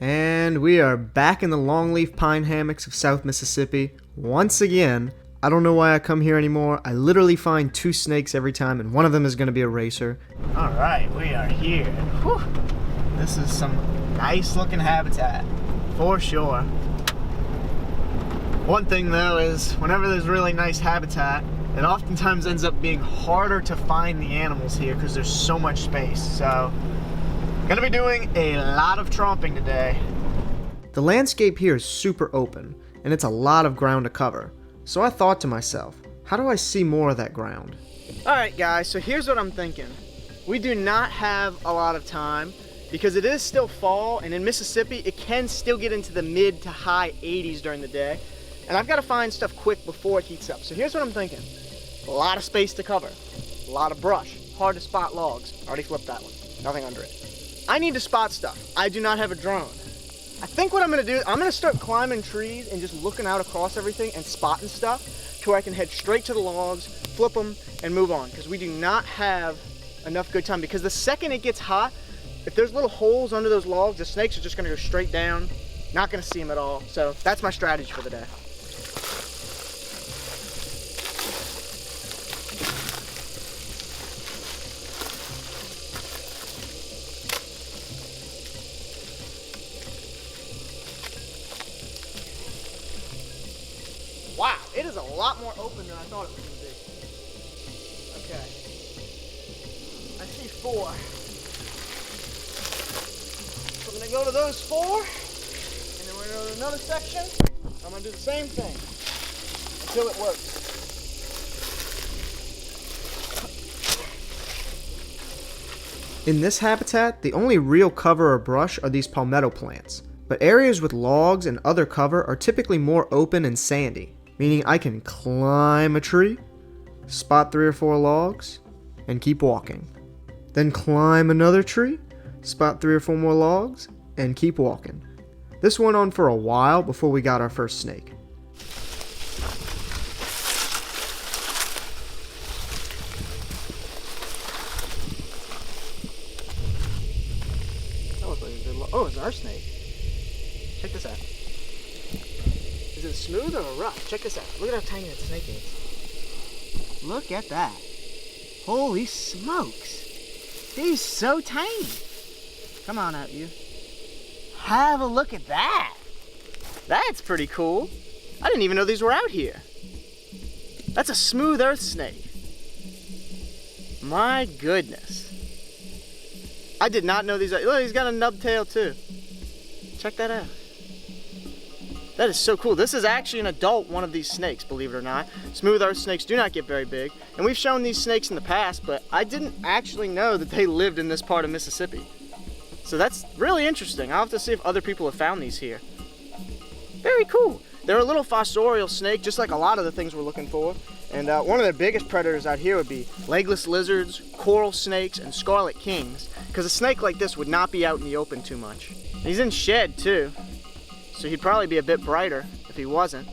And we are back in the longleaf pine hammocks of South Mississippi once again. I don't know why I come here anymore. I literally find 2 snakes every time, and one of them is going to be a racer. Alright, we are here. Whew. This is some nice looking habitat, for sure. One thing though is, whenever there's really nice habitat, it oftentimes ends up being harder to find the animals here because there's so much space. So, gonna be doing a lot of tromping today. The landscape here is super open, and it's a lot of ground to cover. So I thought to myself, how do I see more of that ground? Alright guys, so here's what I'm thinking. We do not have a lot of time because it is still fall, and in Mississippi it can still get into the mid to high 80s during the day. And I've got to find stuff quick before it heats up. So here's what I'm thinking. A lot of space to cover, a lot of brush, hard to spot logs. Already flipped that one, nothing under it. I need to spot stuff. I do not have a drone. I think what I'm gonna do, I'm gonna start climbing trees and just looking out across everything and spotting stuff to where I can head straight to the logs, flip them, and move on. Because we do not have enough good time. Because the second it gets hot, if there's little holes under those logs, the snakes are just gonna go straight down. Not gonna see them at all. So that's my strategy for the day. Wow, it is a lot more open than I thought it was going to be. Okay. I see 4. So I'm going to go to those 4, and then we're going to go to another section. I'm going to do the same thing until it works. In this habitat, the only real cover or brush are these palmetto plants. But areas with logs and other cover are typically more open and sandy. Meaning I can climb a tree, spot 3 or 4 logs, and keep walking. Then climb another tree, spot 3 or 4 more logs, and keep walking. This went on for a while before we got our first snake. That looks like a good log. Oh, it's our snake. Check this out. Is it smooth or rough? Check this out. Look at how tiny that snake is. Look at that. Holy smokes. He's so tiny. Come on out, you. Have a look at that. That's pretty cool. I didn't even know these were out here. That's a smooth earth snake. My goodness. I did not know these. Look, he's got a nub tail too. Check that out. That is so cool. This is actually an adult one of these snakes, believe it or not. Smooth earth snakes do not get very big. And we've shown these snakes in the past, but I didn't actually know that they lived in this part of Mississippi. So that's really interesting. I'll have to see if other people have found these here. Very cool. They're a little fossorial snake, just like a lot of the things we're looking for. And one of their biggest predators out here would be legless lizards, coral snakes, and scarlet kings. Because a snake like this would not be out in the open too much. And he's in shed too. So he'd probably be a bit brighter if he wasn't.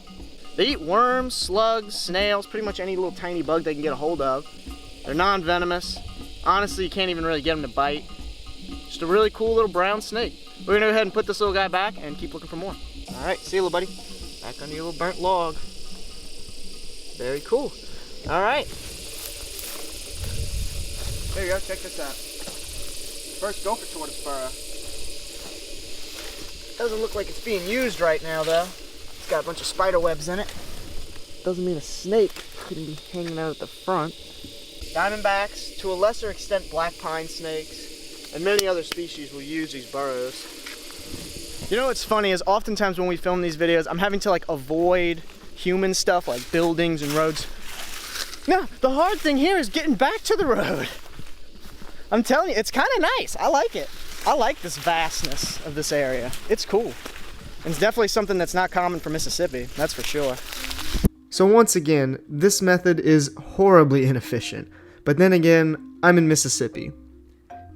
They eat worms, slugs, snails, pretty much any little tiny bug they can get a hold of. They're non-venomous. Honestly, you can't even really get them to bite. Just a really cool little brown snake. We're gonna go ahead and put this little guy back and keep looking for more. All right, see you, little buddy. Back on your little burnt log. Very cool. All right. There you go, check this out. First gopher tortoise burrow. Doesn't look like it's being used right now though. It's got a bunch of spider webs in it. Doesn't mean a snake couldn't be hanging out at the front. Diamondbacks, to a lesser extent black pine snakes, and many other species will use these burrows. You know what's funny is oftentimes when we film these videos, I'm having to like avoid human stuff like buildings and roads. No, the hard thing here is getting back to the road. I'm telling you, it's kind of nice. I like it. I like this vastness of this area. It's cool. And it's definitely something that's not common for Mississippi, that's for sure. So once again, this method is horribly inefficient. But then again, I'm in Mississippi.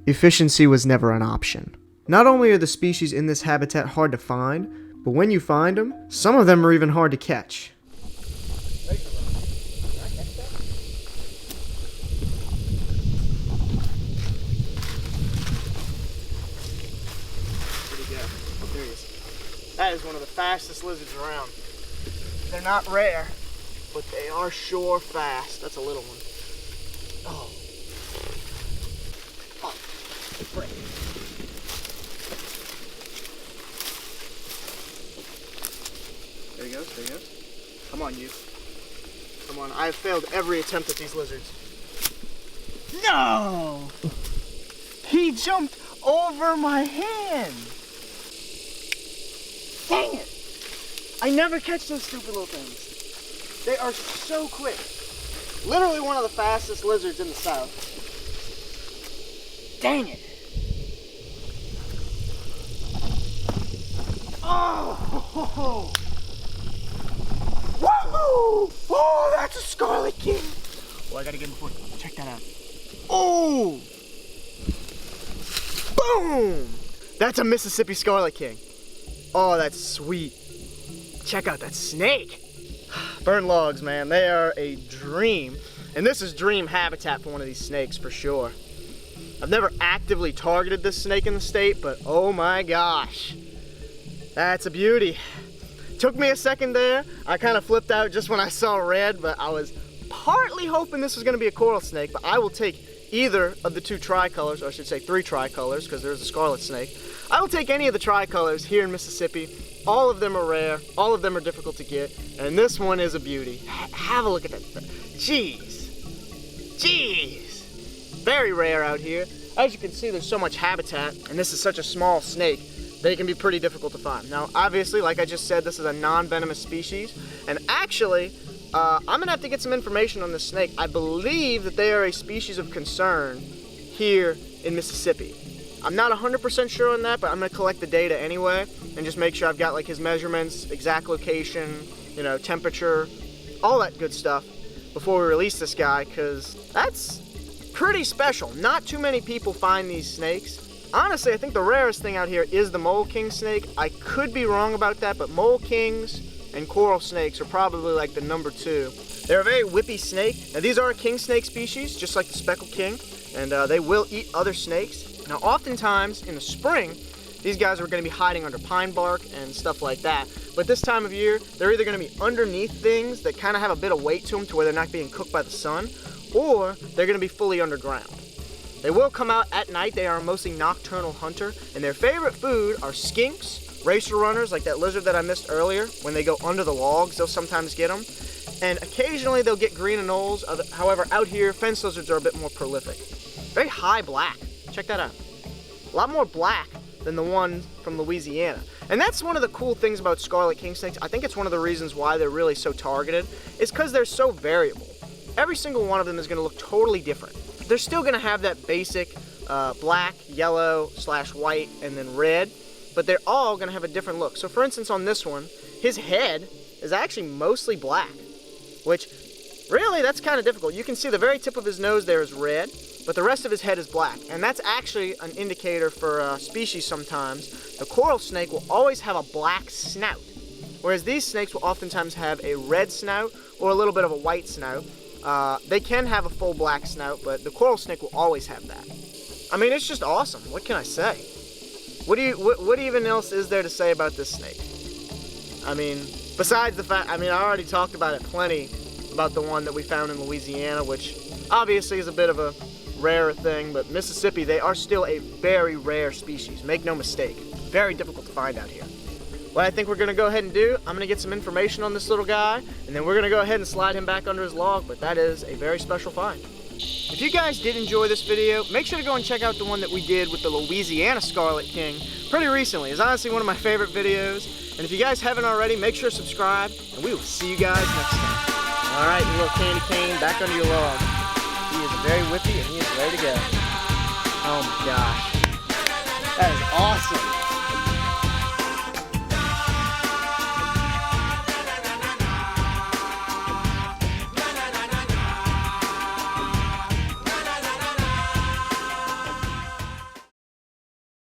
Efficiency was never an option. Not only are the species in this habitat hard to find, but when you find them, some of them are even hard to catch. There he is. That is one of the fastest lizards around. They're not rare, but they are sure fast. That's a little one. Oh. Oh, frick. There he goes, there he goes. Come on, you. Come on, I have failed every attempt at these lizards. No! He jumped over my hand! Dang it! I never catch those stupid little things. They are so quick. Literally one of the fastest lizards in the south. Dang it! Oh! Woohoo! Oh, that's a scarlet king! Oh, I gotta get in before. Check that out. Oh! Boom! That's a Mississippi scarlet king. Oh, that's sweet. Check out that snake. Burnt logs, man, they are a dream. And this is dream habitat for one of these snakes for sure. I've never actively targeted this snake in the state, but oh my gosh. That's a beauty. Took me a second there. I kind of flipped out just when I saw red, but I was partly hoping this was going to be a coral snake, but I will take either of the two tricolors, or I should say three tricolors, because there's a scarlet snake. I will take any of the tricolors here in Mississippi. All of them are rare, all of them are difficult to get, and this one is a beauty. Have a look at that. Jeez. Jeez. Very rare out here. As you can see, there's so much habitat, and this is such a small snake. They can be pretty difficult to find. Now, obviously, like I just said, this is a non-venomous species, and actually, I'm gonna have to get some information on this snake. I believe that they are a species of concern here in Mississippi. I'm not 100% sure on that, but I'm gonna collect the data anyway, and just make sure I've got like his measurements, exact location, you know, temperature, all that good stuff before we release this guy, because that's pretty special. Not too many people find these snakes. Honestly, I think the rarest thing out here is the mole king snake. I could be wrong about that, but mole kings and coral snakes are probably like the #2. They're a very whippy snake. Now these are a king snake species, just like the speckled king, and they will eat other snakes. Now oftentimes in the spring, these guys are going to be hiding under pine bark and stuff like that. But this time of year, they're either going to be underneath things that kind of have a bit of weight to them to where they're not being cooked by the sun, or they're going to be fully underground. They will come out at night. They are a mostly nocturnal hunter, and their favorite food are skinks, racer runners, like that lizard that I missed earlier. When they go under the logs, they'll sometimes get them. And occasionally they'll get green anoles. However, out here, fence lizards are a bit more prolific. Very high black. Check that out. A lot more black than the one from Louisiana. And that's one of the cool things about scarlet king snakes. I think it's one of the reasons why they're really so targeted, is because they're so variable. Every single one of them is going to look totally different. They're still going to have that basic black, yellow, /white, and then red, but they're all going to have a different look. So for instance, on this one, his head is actually mostly black, which really, that's kind of difficult. You can see the very tip of his nose there is red, but the rest of his head is black. And that's actually an indicator for species sometimes. The coral snake will always have a black snout, whereas these snakes will oftentimes have a red snout or a little bit of a white snout. They can have a full black snout, but the coral snake will always have that. I mean, it's just awesome. What can I say? What even else is there to say about this snake? I mean, besides the fact, I already talked about it plenty, about the one that we found in Louisiana, which obviously is a bit of a rarer thing, but Mississippi, they are still a very rare species. Make no mistake. Very difficult to find out here. What I think we're going to go ahead and do, I'm going to get some information on this little guy, and then we're going to go ahead and slide him back under his log, but that is a very special find. If you guys did enjoy this video, make sure to go and check out the one that we did with the Louisiana Scarlet King pretty recently. It's honestly one of my favorite videos, and if you guys haven't already, make sure to subscribe, and we will see you guys next time. Alright, you little candy cane, back under your log. He is very whippy, and he is ready to go. Oh my gosh. That is awesome.